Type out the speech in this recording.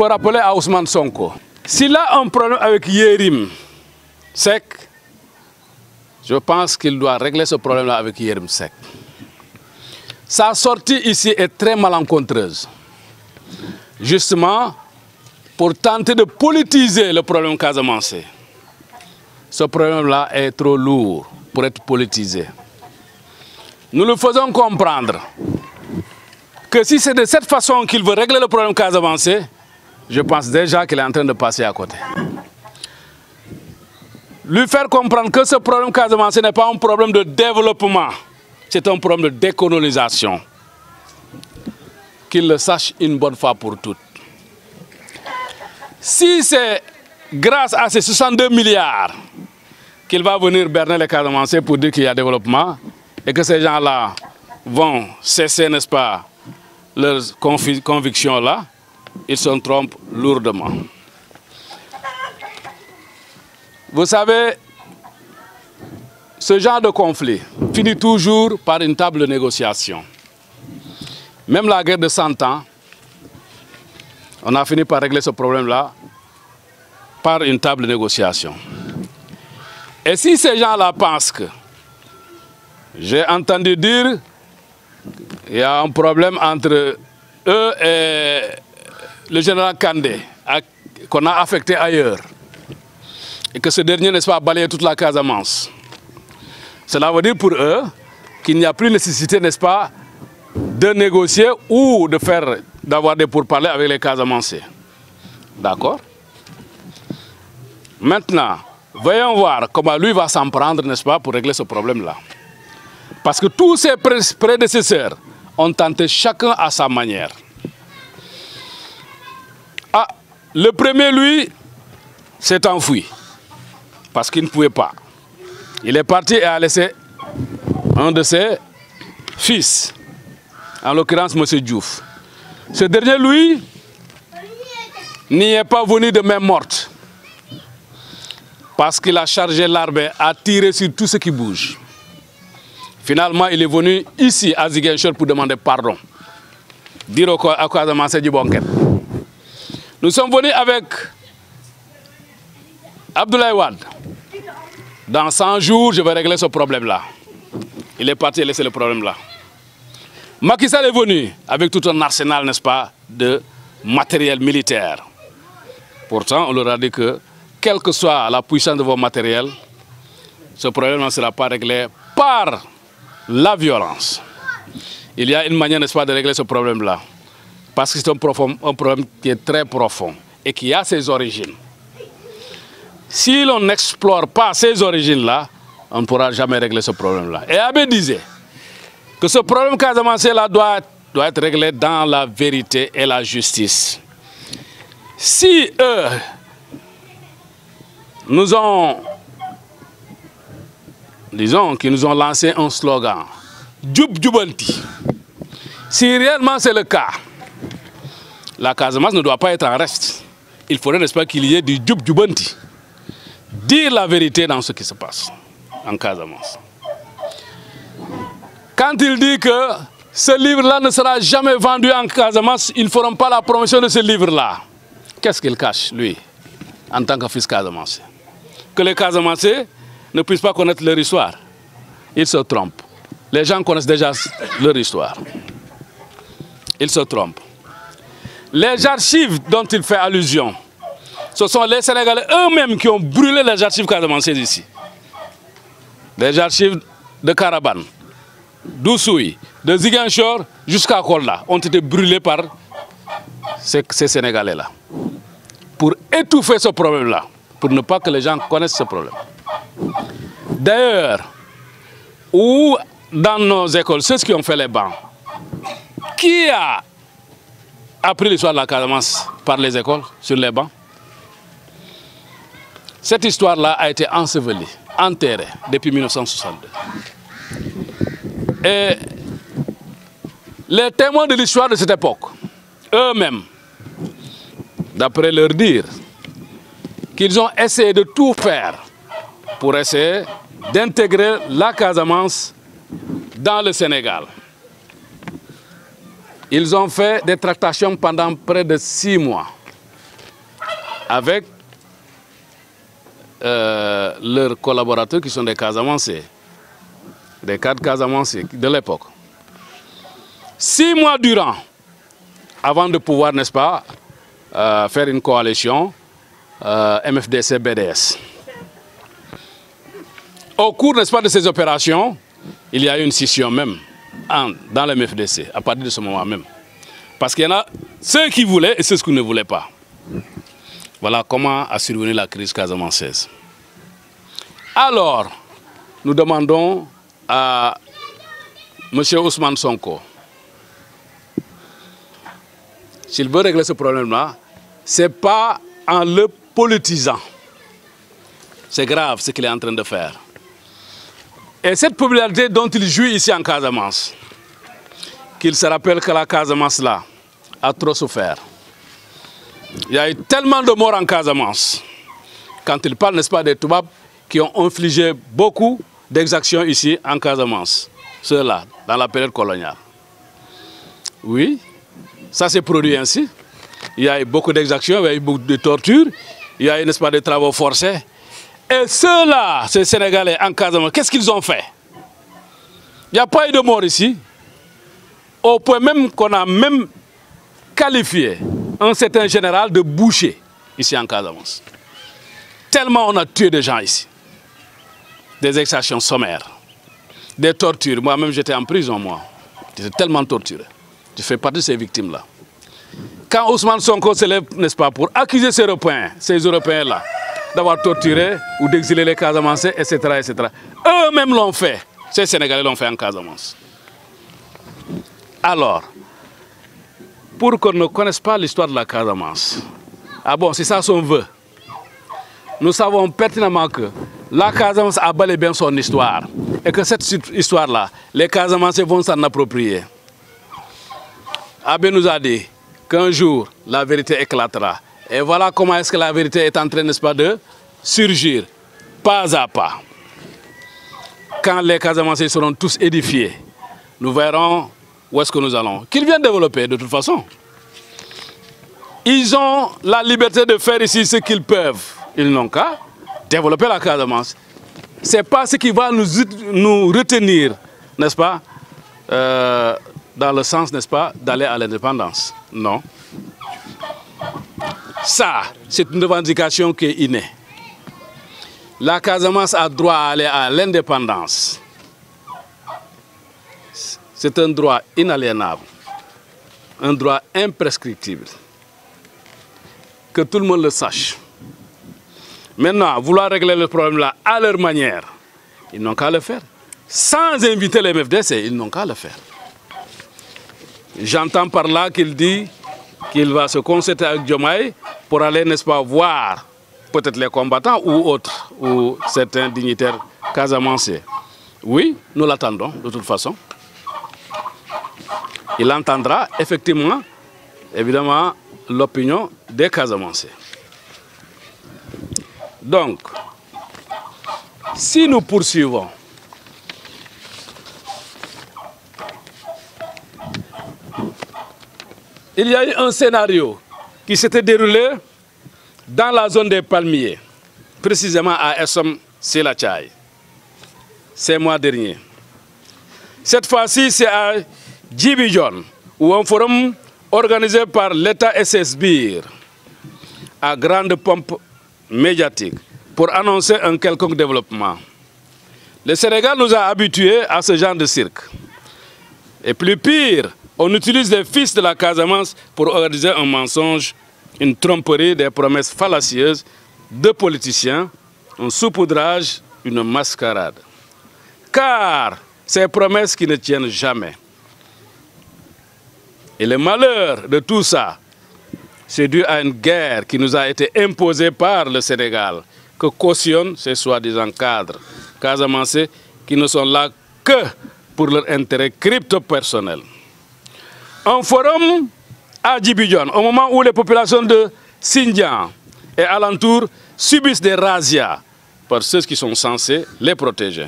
faut rappeler à Ousmane Sonko, s'il a un problème avec Yérim Seck, je pense qu'il doit régler ce problème-là avec Yérim Seck. Sa sortie ici est très malencontreuse, justement pour tenter de politiser le problème casamançais. Ce problème-là est trop lourd pour être politisé. Nous le faisons comprendre que si c'est de cette façon qu'il veut régler le problème casamançais, je pense déjà qu'il est en train de passer à côté. Lui faire comprendre que ce problème casamançais n'est pas un problème de développement, c'est un problème de décolonisation. Qu'il le sache une bonne fois pour toutes. Si c'est grâce à ces 62 milliards qu'il va venir berner les Casamançais pour dire qu'il y a développement et que ces gens-là vont cesser, n'est-ce pas, leurs convictions-là, ils se trompent lourdement. Vous savez, ce genre de conflit finit toujours par une table de négociation. Même la guerre de 100 ans, on a fini par régler ce problème-là par une table de négociation. Et si ces gens-là pensent que, j'ai entendu dire, il y a un problème entre eux et le général Kandé, qu'on a affecté ailleurs, et que ce dernier, n'est-ce pas, a balayé toute la Casamance. Cela veut dire pour eux qu'il n'y a plus nécessité, n'est-ce pas, de négocier ou d'avoir des pourparlers avec les Casamançais. D'accord? Maintenant, voyons voir comment lui va s'en prendre, n'est-ce pas, pour régler ce problème-là. Parce que tous ses prédécesseurs ont tenté chacun à sa manière. Ah, le premier, lui, s'est enfui. Parce qu'il ne pouvait pas. Il est parti et a laissé un de ses fils, en l'occurrence M. Diouf. Ce dernier, lui, n'y est pas venu de main morte. Parce qu'il a chargé l'armée à tirer sur tout ce qui bouge. Finalement, il est venu ici à Ziguinchor pour demander pardon. Dire à Casamance du Bonket. Nous sommes venus avec Abdoulaye Wade. Dans 100 jours, je vais régler ce problème-là. Il est parti et laissé le problème-là. Macky Sall est venu avec tout un arsenal, n'est-ce pas, de matériel militaire. Pourtant, on leur a dit que, quelle que soit la puissance de vos matériels, ce problème ne sera pas réglé par la violence. Il y a une manière, n'est-ce pas, de régler ce problème-là. Parce que c'est un problème qui est très profond et qui a ses origines. Si l'on n'explore pas ces origines-là, on ne pourra jamais régler ce problème-là. Et Abbé disait que ce problème casamançais-là doit être réglé dans la vérité et la justice. Si eux nous ont, disons, qu'ils nous ont lancé un slogan, Djoub Djoubanti, si réellement c'est le cas, la Casamance ne doit pas être en reste. Il faudrait, n'est-ce pas, qu'il y ait du Djoub Djoubanti. Dire la vérité dans ce qui se passe en Casamance. Quand il dit que ce livre-là ne sera jamais vendu en Casamance, ils ne feront pas la promotion de ce livre-là. Qu'est-ce qu'il cache, lui, en tant que fils Casamance? Que les Casamancés ne puissent pas connaître leur histoire. Ils se trompent. Les gens connaissent déjà leur histoire. Ils se trompent. Les archives dont il fait allusion, ce sont les Sénégalais eux-mêmes qui ont brûlé les archives casamancaises ici. Les archives de Karabane, d'Oussoui, de Ziguinchor jusqu'à Kolda ont été brûlées par ces Sénégalais-là. Pour étouffer ce problème-là, pour ne pas que les gens connaissent ce problème. D'ailleurs, ou dans nos écoles, ceux qui ont fait les bancs, qui a appris l'histoire de la Casamance par les écoles, sur les bancs? Cette histoire-là a été ensevelie, enterrée depuis 1962. Et les témoins de l'histoire de cette époque, eux-mêmes, d'après leur dire, qu'ils ont essayé de tout faire pour essayer d'intégrer la Casamance dans le Sénégal. Ils ont fait des tractations pendant près de 6 mois. avec leurs collaborateurs qui sont des Casamancés, des cadres Casamancés de l'époque. 6 mois durant, avant de pouvoir, n'est-ce pas, faire une coalition MFDC-BDS. Au cours, n'est-ce pas, de ces opérations, il y a eu une scission même dans le MFDC, à partir de ce moment même. Parce qu'il y en a ceux qui voulaient et ceux qui ne voulaient pas. Voilà comment a survenu la crise casamançaise. Alors, nous demandons à M. Ousmane Sonko, s'il veut régler ce problème-là, ce n'est pas en le politisant. C'est grave ce qu'il est en train de faire. Et cette popularité dont il jouit ici en Casamance, qu'il se rappelle que la Casamance là a trop souffert. Il y a eu tellement de morts en Casamance. Quand il parle, n'est-ce pas, des Toubabs qui ont infligé beaucoup d'exactions ici en Casamance. Ceux-là, dans la période coloniale. Oui, ça s'est produit ainsi. Il y a eu beaucoup d'exactions, il y a eu beaucoup de tortures, il y a eu, n'est-ce pas, des travaux forcés. Et ceux-là, ces Sénégalais en Casamance, qu'est-ce qu'ils ont fait? Il n'y a pas eu de mort ici. Au point même qu'on a même qualifié un certain général de boucher ici en Casamance. Tellement on a tué des gens ici. Des exactions sommaires, des tortures. Moi-même, j'étais en prison, moi. J'étais tellement torturé. Je fais partie de ces victimes-là. Quand Ousmane Sonko se lève, n'est-ce pas, pour accuser ces Européens-là, d'avoir torturé ou d'exiler les Casamancés, etc., etc. Eux-mêmes l'ont fait. Ces Sénégalais l'ont fait en Casamance. Alors, pour qu'on ne connaisse pas l'histoire de la Casamance, ah bon, c'est ça son vœu. Nous savons pertinemment que la Casamance a bel et bien son histoire. Et que cette histoire-là, les Casamancés vont s'en approprier. Abbé nous a dit qu'un jour, la vérité éclatera. Et voilà comment est-ce que la vérité est en train, n'est-ce pas, de surgir, pas à pas. Quand les Casamancés seront tous édifiés, nous verrons où est-ce que nous allons. Qu'ils viennent développer, de toute façon. Ils ont la liberté de faire ici ce qu'ils peuvent. Ils n'ont qu'à développer la Casamance. Ce n'est pas ce qui va nous retenir, n'est-ce pas, dans le sens, n'est-ce pas, d'aller à l'indépendance. Non. Ça, c'est une revendication qui est innée. La Casamance a droit à aller à l'indépendance. C'est un droit inaliénable, un droit imprescriptible. Que tout le monde le sache. Maintenant, vouloir régler le problème là à leur manière, ils n'ont qu'à le faire. Sans inviter les MFDC, ils n'ont qu'à le faire. J'entends par là qu'il dit qu'il va se concerter avec Diomaye pour aller, n'est-ce pas, voir peut-être les combattants ou autres, ou certains dignitaires casamancés. Oui, nous l'attendons de toute façon. Il entendra effectivement, évidemment, l'opinion des Casamancés. Donc, si nous poursuivons, il y a eu un scénario qui s'était déroulé dans la zone des Palmiers, précisément à Essom-Selachai, ces mois derniers. Cette fois-ci, c'est à Djibijon, où un forum organisé par l'État SSBIR, à grande pompe médiatique, pour annoncer un quelconque développement. Le Sénégal nous a habitués à ce genre de cirque. Et plus pire, on utilise les fils de la Casamance pour organiser un mensonge, une tromperie, des promesses fallacieuses de politiciens, un saupoudrage, une mascarade. Car ces promesses qui ne tiennent jamais. Et le malheur de tout ça, c'est dû à une guerre qui nous a été imposée par le Sénégal, que cautionnent ces soi-disant cadres casamancés qui ne sont là que pour leur intérêt crypto-personnel. Un forum à Djibijon, au moment où les populations de Xinjiang et alentours subissent des razzias par ceux qui sont censés les protéger.